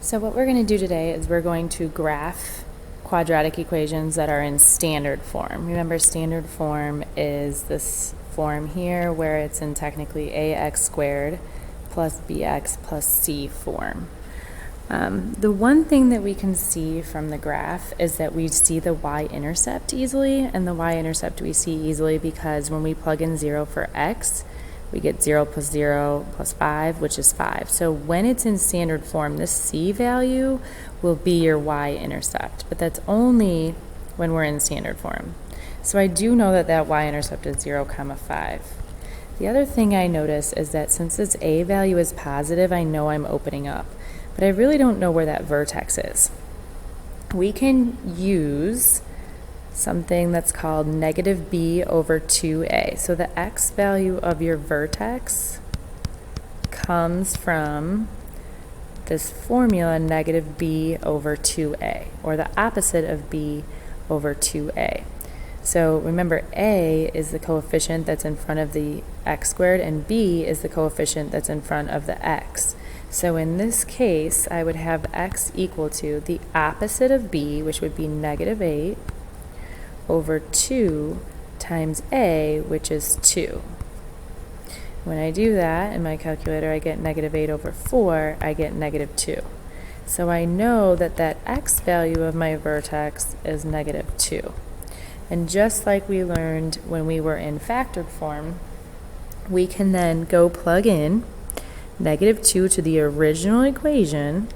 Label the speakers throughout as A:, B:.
A: So what we're going to do today is we're going to graph quadratic equations that are in standard form. Remember, standard form is this form here where it's in technically ax squared plus bx plus c form. The one thing that we can see from the graph is that we see the y-intercept easily, and the y-intercept we see easily because when we plug in 0 for x, we get 0 plus 5, which is 5. So when it's in standard form, this c value will be your y-intercept, but that's only when we're in standard form. So I do know that that y-intercept is 0, 5. The other thing I notice is that since this a value is positive, I know I'm opening up, but I really don't know where that vertex is. We can use something that's called negative b over 2a. So the x value of your vertex comes from this formula negative b over 2a, or the opposite of b over 2a. So remember, a is the coefficient that's in front of the x squared, and b is the coefficient that's in front of the x. So in this case, I would have x equal to the opposite of b, which would be negative 8, over 2 times a, which is 2. When I do that in my calculator, I get negative 8 over 4, I get negative 2. So I know that that x value of my vertex is negative 2. And just like we learned when we were in factored form, we can then go plug in negative 2 to the original equation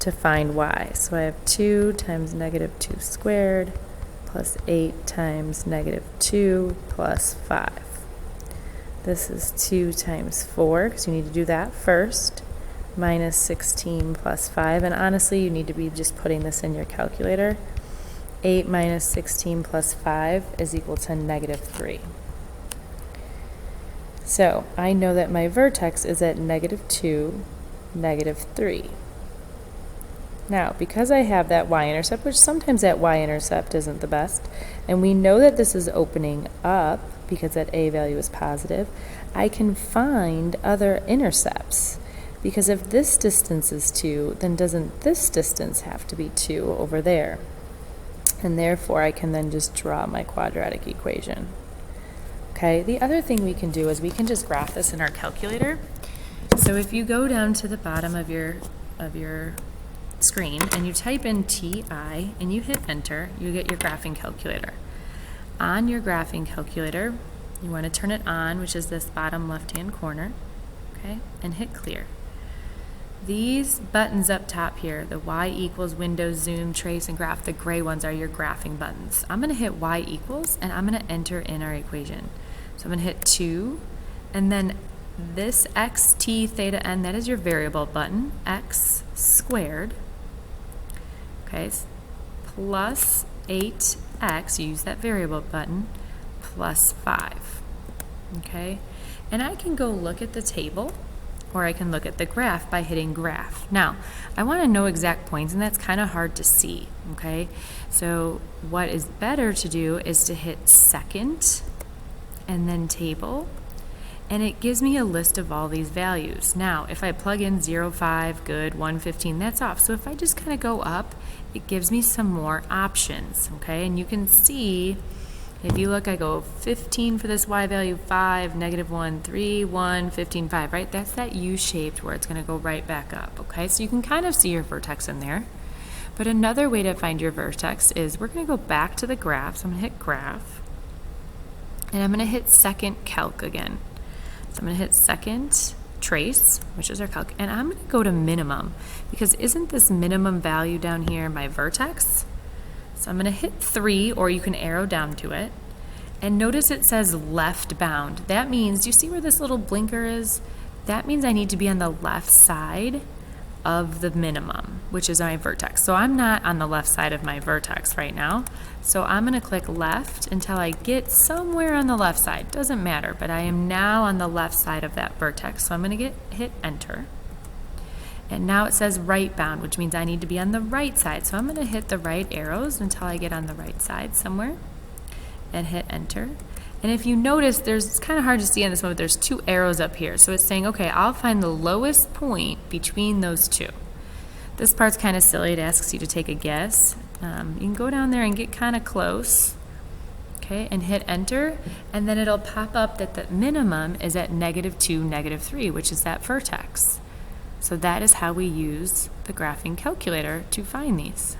A: to find y. So I have 2 times negative 2 squared plus 8 times negative 2 plus 5. This is 2 times 4, because you need to do that first, minus 16 plus 5. And honestly, you need to be just putting this in your calculator. 8 minus 16 plus 5 is equal to negative 3. So I know that my vertex is at negative 2, negative 3. Now, because I have that y-intercept, which sometimes that y-intercept isn't the best, and we know that this is opening up because that a value is positive, I can find other intercepts. Because if this distance is 2, then doesn't this distance have to be 2 over there? And therefore, I can then just draw my quadratic equation. Okay, the other thing we can do is we can just graph this in our calculator. So if you go down to the bottom of your screen and you type in TI and you hit enter, you get your graphing calculator. On your graphing calculator, you want to turn it on, which is this bottom left-hand corner, okay, and hit clear. These buttons up top here, the y equals, window, zoom, trace, and graph, the gray ones are your graphing buttons. I'm going to hit y equals, and I'm going to enter in our equation. So I'm going to hit 2, and then this x, t, theta, n, that is your variable button, x squared, okay, plus 8x, you use that variable button, plus 5, okay? And I can go look at the table, or I can look at the graph by hitting graph. Now, I want to know exact points, and that's kind of hard to see, okay? So what is better to do is to hit second, and then table, and it gives me a list of all these values. Now, if I plug in 0, 5, good, 1, 15, that's off. So if I just kind of go up, it gives me some more options, okay? And you can see, if you look, I go 15 for this y value, 5, negative 1, 3, 1, 15, 5, right? That's that U-shaped where it's going to go right back up, okay? So you can kind of see your vertex in there. But another way to find your vertex is we're going to go back to the graph. So I'm going to hit graph, and I'm going to hit second calc again. So I'm going to hit second trace, which is our calc, and I'm going to go to minimum, because isn't this minimum value down here my vertex? So I'm going to hit 3, or you can arrow down to it, and notice it says left bound. That means, do you see where this little blinker is? That means I need to be on the left side of the minimum, which is my vertex. So I'm not on the left side of my vertex right now. So I'm going to click left until I get somewhere on the left side. Doesn't matter, but I am now on the left side of that vertex. So I'm going to hit enter. And now it says right bound, which means I need to be on the right side. So I'm going to hit the right arrows until I get on the right side somewhere and hit enter. And if you notice, it's kind of hard to see on this one, but there's 2 arrows up here. So it's saying, okay, I'll find the lowest point between those 2. This part's kind of silly. It asks you to take a guess. You can go down there and get kind of close, okay, and hit enter, and then it'll pop up that the minimum is at -2, -3, which is that vertex. So that is how we use the graphing calculator to find these.